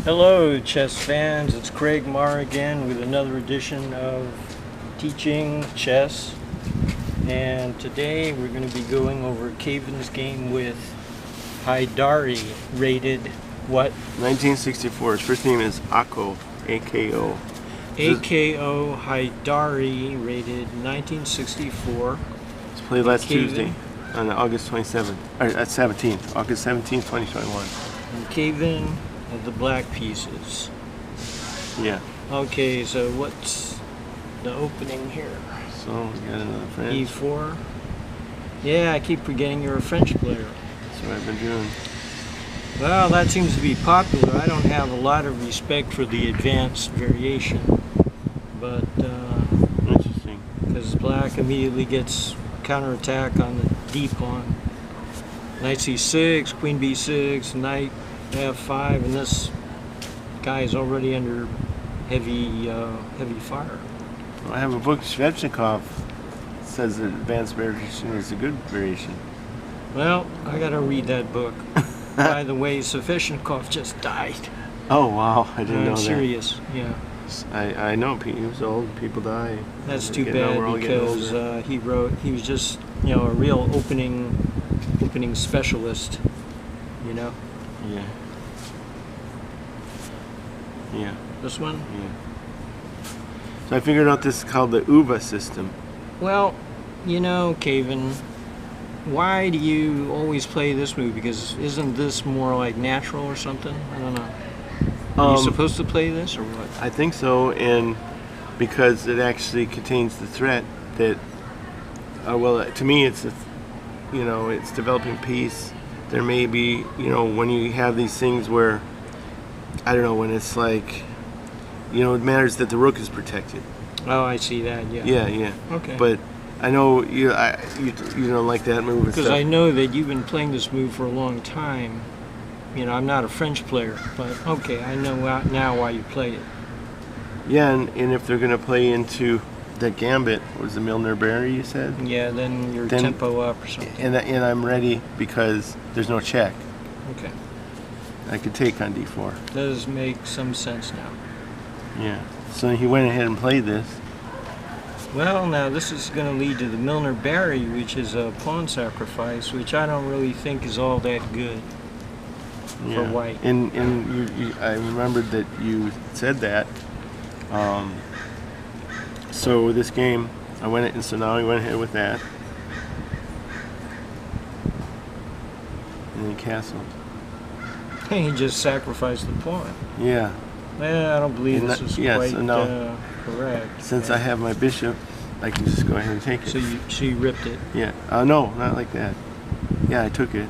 Hello, chess fans. It's Craig Marr again with another edition of Teaching Chess. And today we're going to be going over Caven's game with Haidari, rated what? 1964. His first name is Ako, A-K-O. AKO Haidari, rated 1964. It's played last Tuesday on August 27th, or 17th, August 17th, 2021. And Caven of the black pieces. Yeah. Okay, so what's the opening here? So we got another French. E4. Yeah, I keep forgetting you're a French player. That's what I've been doing. Well, that seems to be popular. I don't have a lot of respect for the advanced variation, but Interesting. because black immediately gets counterattack on the D pawn. Knight C6, Queen B6, Knight F5, and this guy is already under heavy fire. Well, I have a book, Svechnikov says that advanced variation is a good variation. Well, I gotta read that book. By the way, Svechnikov just died. Oh wow, I didn't know I'm that. serious, yeah. I know, he was old, people die. That's too We're all bad getting because older. he was just, a real opening specialist, Yeah. Yeah. This one? Yeah. So I figured out this is called the UVA system. Well, Caven, why do you always play this move? Because isn't this more like natural or something? I don't know. Are you supposed to play this or what? I think so, and because it actually contains the threat that, well, to me it's, it's developing peace. There may be, when you have these things where, I don't know, when it's like, it matters that the rook is protected. Oh, I see that, yeah. Yeah. Okay. But I know you don't like that move. Because I know that you've been playing this move for a long time. I'm not a French player, but okay, I know now why you play it. Yeah, and if they're going to play into that gambit, was the Milner Berry you said? Yeah, then your tempo up or something. And I'm ready because there's no check. Okay. I could take on d4. Does make some sense now. Yeah. So he went ahead and played this. Well, now this is going to lead to the Milner Berry, which is a pawn sacrifice, which I don't really think is all that good for white. And I remembered that you said that. So this game, so now I went ahead with that. And then castled. He just sacrificed the pawn. Yeah. Well, I don't believe this is quite correct. Since I have my bishop, I can just go ahead and take it. So you ripped it? Yeah. No, not like that. Yeah, I took it.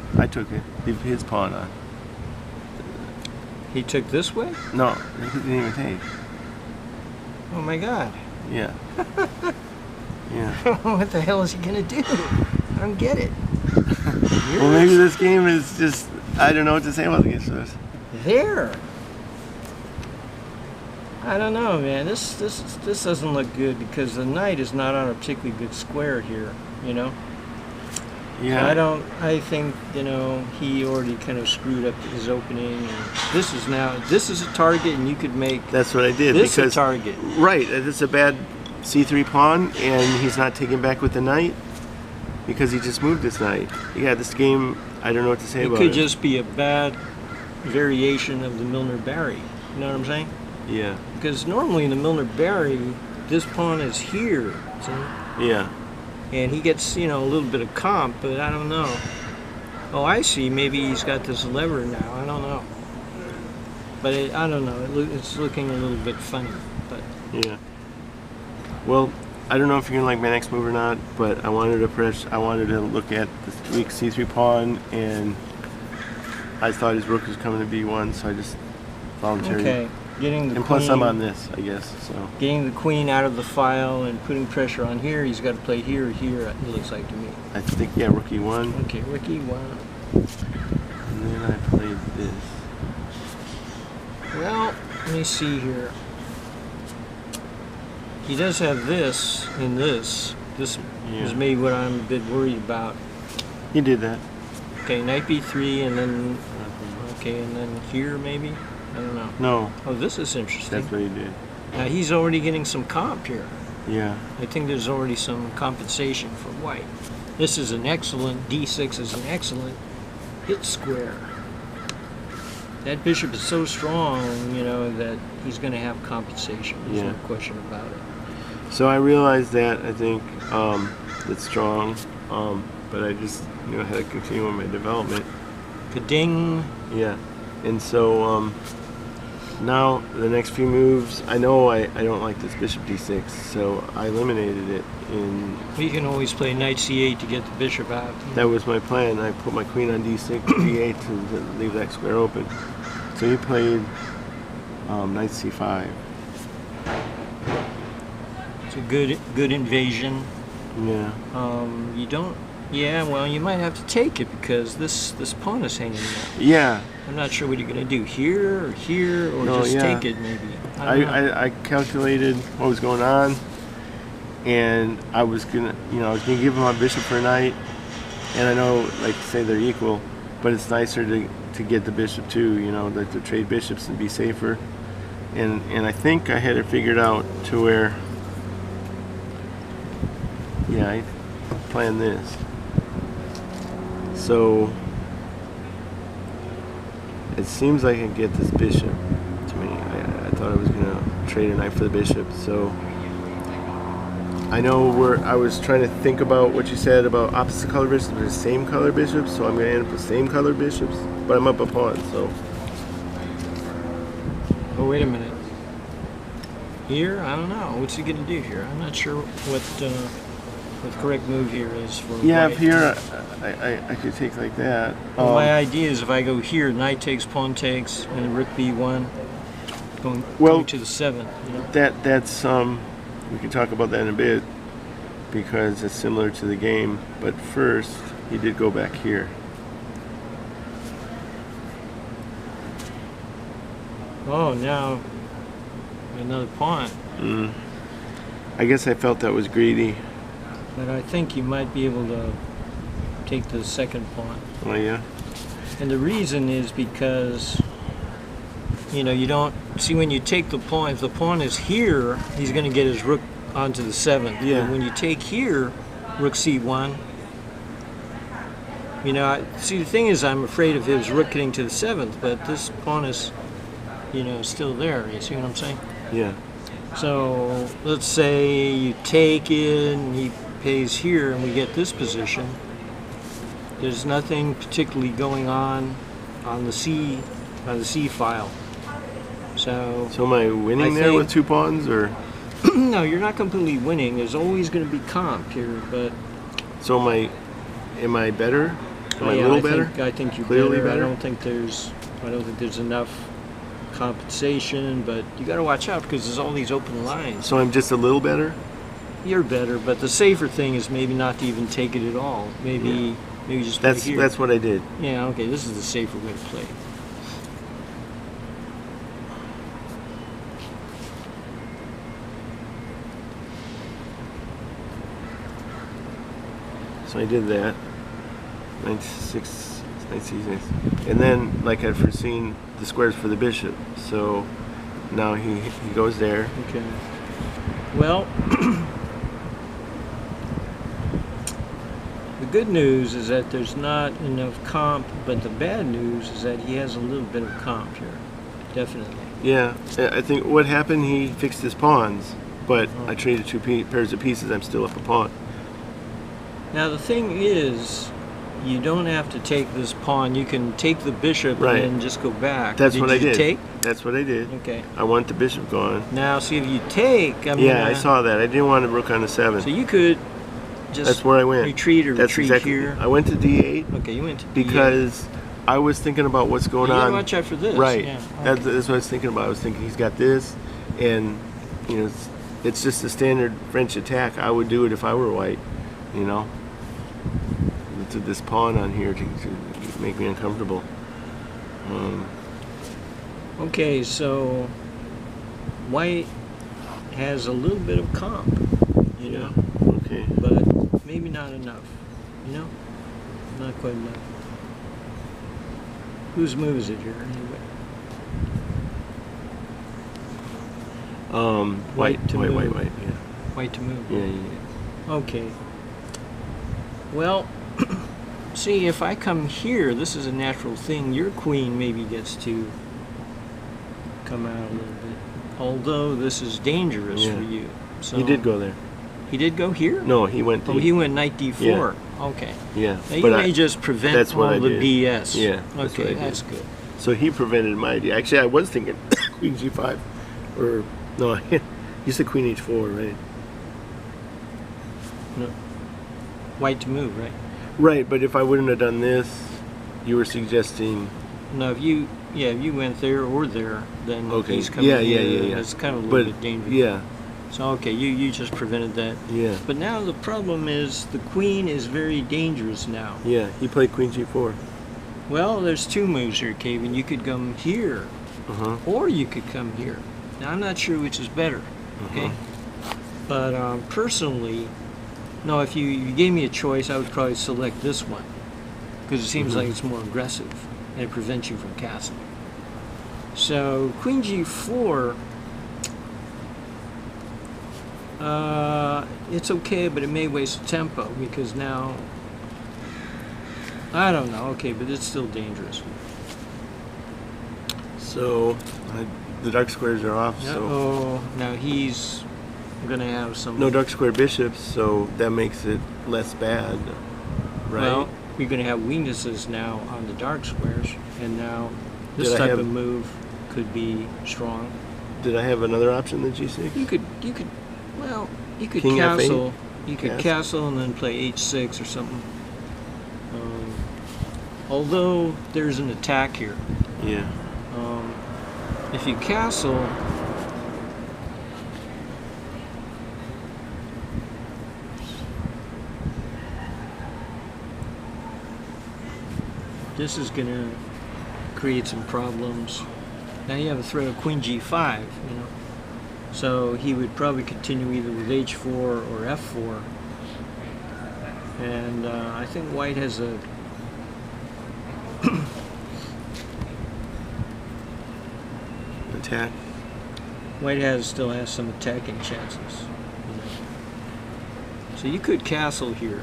Leave his pawn on. He took this way? No, he didn't even take. Oh my God. Yeah. Yeah. What the hell is he gonna do? I don't get it. Well, maybe this game is just, I don't know what to say about this. There. I don't know, man. This doesn't look good because the knight is not on a particularly good square here. Yeah. I think he already kind of screwed up his opening. And this is a target, and you could make. That's what I did. This because a target. Right. It's a bad c3 pawn, and he's not taking back with the knight because he just moved his knight. Yeah, this game, I don't know what to say about it. It could just be a bad variation of the Milner Berry. You know what I'm saying? Yeah. Because normally in the Milner Berry, this pawn is here. See? Yeah. And he gets, a little bit of comp, but I don't know. Oh, I see. Maybe he's got this lever now. I don't know. But I don't know. It's looking a little bit funny. But yeah. Well, I don't know if you're gonna like my next move or not, but I wanted to look at this weak c3 pawn, and I thought his rook was coming to b1, so I just volunteered. Okay. And plus I'm on this, I guess. So getting the queen out of the file and putting pressure on here. He's got to play here or here. It looks like to me. I think rook e1. Okay, rook e1. And then I played this. Well, let me see here. He does have this and this. This is maybe what I'm a bit worried about. He did that. Okay, knight b3 and then, okay, and then here maybe? I don't know. No, Oh, this is interesting. that's what he did. Now he's already getting some comp here. Yeah. I think there's already some compensation for white. This is an excellent, D6 is an excellent hit square. That bishop is so strong, you know, that he's going to have compensation. There's no question about it. So I realized that, I think, it's strong, but I just, you know, had to continue on my development. Ka-ding. Yeah. And so, now the next few moves, I know I don't like this bishop d6, so I eliminated it in... You can always play knight c8 to get the bishop out. That was my plan. I put my queen on d6, d8 to leave that square open. So he played knight c5. It's a good invasion. Yeah. You don't... Yeah, well, you might have to take it because this pawn is hanging there. Yeah. I'm not sure what you're going to do, here, or No, just yeah. take it, maybe. I calculated what was going on, and I was gonna give him my bishop for a knight, and I know, like, say they're equal, but it's nicer to get the bishop too, you know, like to trade bishops and be safer, and I think I had it figured out to where, yeah, I planned this. So it seems like I can get this bishop to me. I thought I was going to trade a knight for the bishop. So I know I was trying to think about what you said about opposite color bishops, but the same color bishops. So I'm going to end up with same color bishops, but I'm up a pawn. So. Oh, wait a minute. Here, I don't know. What's he going to do here? I'm not sure what the correct move here is for Yeah, white. up here I could take like that. Well, my idea is if I go here, knight takes, pawn takes, and rook b1, going to the 7th. You know? That's we can talk about that in a bit because it's similar to the game. But first, he did go back here. Oh, now another pawn. I guess I felt that was greedy. But I think you might be able to take the second pawn. Oh yeah. And the reason is because, you know, you don't see when you take the pawn. If the pawn is here, he's going to get his rook onto the 7th. Yeah. But when you take here, rook c1. You know, see, the thing is, I'm afraid of his rook getting to the 7th, but this pawn is, you know, still there. You see what I'm saying? Yeah. So let's say you take it and he pays here and we get this position. There's nothing particularly going on the C file. So am I winning there with 2 pawns, or? No, you're not completely winning. There's always going to be comp here, but So am I better? Am I a yeah, little better? I think you're Clearly better? I don't think there's enough compensation, but you got to watch out because there's all these open lines. So I'm just a little better? You're better, but the safer thing is maybe not to even take it at all. Maybe just play here. That's what I did. Yeah, okay, this is the safer way to play. So I did that. Knight c6, and then, like I'd foreseen, the squares for the bishop. So now he goes there. Okay. Well, the good news is that there's not enough comp, but the bad news is that he has a little bit of comp here. Definitely. Yeah, I think what happened, he fixed his pawns, but I traded 2 pairs of pieces. I'm still up a pawn. Now the thing is, you don't have to take this pawn. You can take the bishop Right. and then just go back. That's what I did. Take? That's what I did. Okay. I want the bishop gone. Now, see if you take. I saw that. I didn't want to rook on the 7. So you could just That's where I went. retreat or That's retreat exactly. here. I went to d8 Okay, you went to D8. because I was thinking about what's going you on. gotta watch out for this. Right. Yeah. That's what I was thinking about. I was thinking he's got this, and you know, it's just a standard French attack. I would do it if I were white. You know, to this pawn on here to make me uncomfortable. Okay, so white has a little bit of comp, you know, Okay. but maybe not enough. You know, not quite enough. Whose move is it here anyway? White to white move. white yeah. White to move. Yeah. Okay. Well, see, if I come here, this is a natural thing. Your queen maybe gets to come out a little bit. Although this is dangerous for you. So He did go there. He did go here? No, he went. Oh, he went knight d4. Yeah. Okay. Yeah. Now you may just prevent that's what all I the did. BS. Yeah. That's Okay, what I did. that's good. So he prevented my idea. Actually, I was thinking queen g5, or no, you said queen h4, right? No. White to move, right? Right, but if I wouldn't have done this, you were suggesting. No, if you went there or there, then Okay. he's coming Yeah. here. It's kind of a little bit dangerous. Yeah. So okay, you just prevented that. Yeah. But now the problem is the queen is very dangerous now. Yeah. He played queen g4. Well, there's two moves here, Kevin. You could come here, or you could come here. Now I'm not sure which is better. Okay. But personally, no. If you gave me a choice, I would probably select this one because it seems like it's more aggressive and it prevents you from castling. So queen g4. It's okay, but it may waste tempo because now, I don't know, okay, but it's still dangerous. So the dark squares are off. So Oh, now he's gonna have some. no dark square bishops, so that makes it less bad, right? Well, you're gonna have weaknesses now on the dark squares, and now this Did I type have- of move could be strong. Did I have another option than g6? You could, well, you could King F8? castle. You could Yes. castle and then play h6 or something. Although there's an attack here. Yeah. If you castle, this is going to create some problems. Now you have a threat of queen g5, you know. So he would probably continue either with h4 or f4. And I think white has a Attack. White still has some attacking chances. You know. So you could castle here,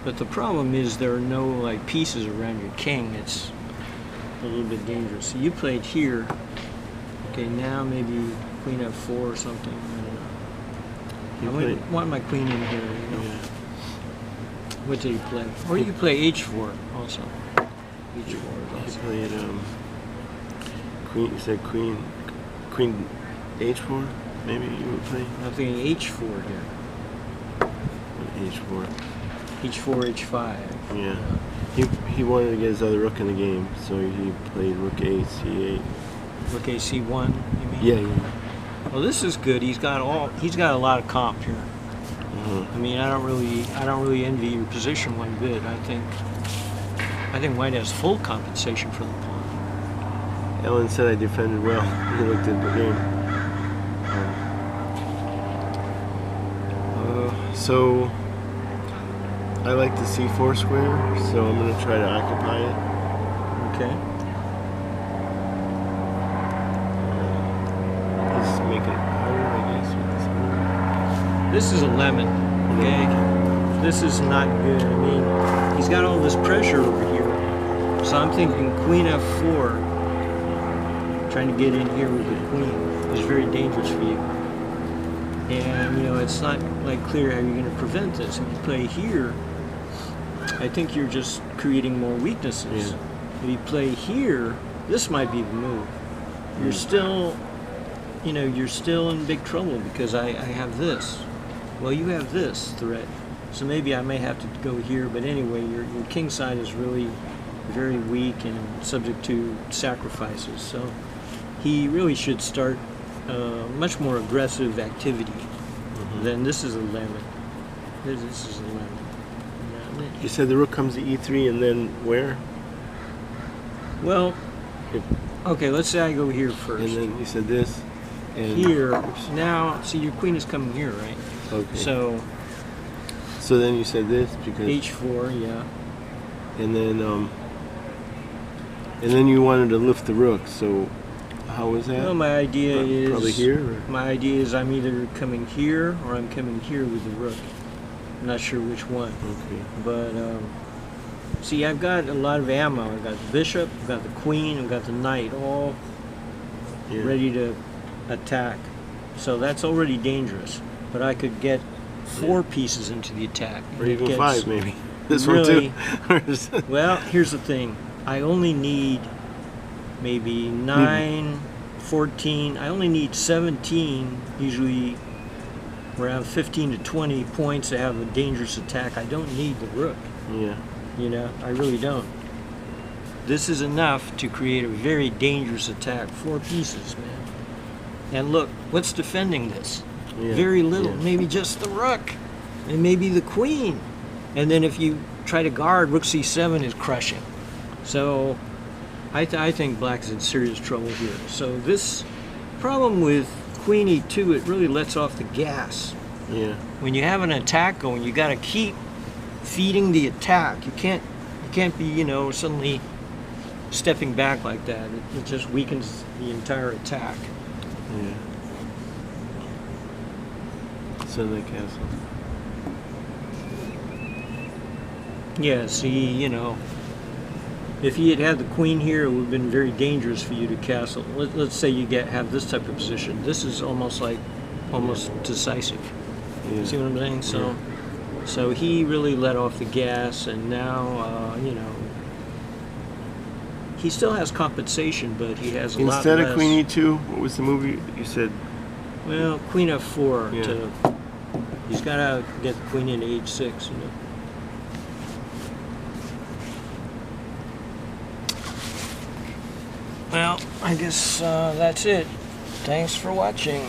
but the problem is there are no like pieces around your king. It's a little bit dangerous. So you played here. Okay, now maybe queen f4 or something. I don't know. I wouldn't want my queen in here. You know. Yeah. What did he play? Or you could play h4 also. H4 is You also. played queen. You said queen h4. Maybe you would play I'm thinking h4 here. h4. h4, h5. Yeah. He wanted to get his other rook in the game, so he played rook a c8. Rook a c1. You mean? Yeah. Well, this is good. He's got a lot of comp here. I mean, I don't really envy your position one bit. I think white has full compensation for the pawn. Ellen said I defended well. He looked at the game. So I like the c4 square, so I'm going to try to occupy it. Okay. He's making it harder, I guess, with this move. This is a lemon. Okay. This is not good. I mean, he's got all this pressure over here. So I'm thinking queen f4, trying to get in here with the queen, is very dangerous for you. And, you know, it's not like clear how you're going to prevent this. If you play here, I think you're just creating more weaknesses. Yeah. If you play here, this might be the move. You're still, you know, you're still in big trouble because I have this. Well, you have this threat. So maybe I may have to go here, but anyway, your king side is really very weak and subject to sacrifices. So he really should start much more aggressive activity than this is a lemon. This is a lemon. You said the rook comes to e3 and then where? Well, okay, let's say I go here first. And then you said this. And Here, oops. now, see your queen is coming here, right? Okay. So So then you said this because. h4, yeah. And then you wanted to lift the rook, so How was that? Well, my idea is probably here. Or? My idea is I'm either coming here or I'm coming here with the rook. I'm not sure which one. Okay. But see, I've got a lot of ammo. I've got the bishop, I've got the queen, I've got the knight, all ready to attack. So that's already dangerous. But I could get 4 pieces into the attack. Or even 5, maybe. This really, one too. Well, here's the thing. I only need maybe 9, 14. I only need 17, usually around 15 to 20 points to have a dangerous attack. I don't need the rook. Yeah. You know, I really don't. This is enough to create a very dangerous attack. 4 pieces, man. And look, what's defending this? Yeah. Very little. Yeah. Maybe just the rook. And maybe the queen. And then if you try to guard, rook c7 is crushing. So I think black's in serious trouble here. So this problem with queen e2, it really lets off the gas. Yeah. When you have an attack going, you got to keep feeding the attack. You can't be, you know, suddenly stepping back like that. It just weakens the entire attack. Yeah. Sunday castle. Yeah, see, you know, if he had the queen here, it would have been very dangerous for you to castle. Let's say you have this type of position. This is almost decisive. Yeah. You see what I'm saying? So, so he really let off the gas, and now, you know, he still has compensation, but he has a lot less. Instead of queen e2, what was the movie you said? Well, queen f4. Yeah. He's got to get the queen into h6, you know. Well, I guess that's it. Thanks for watching.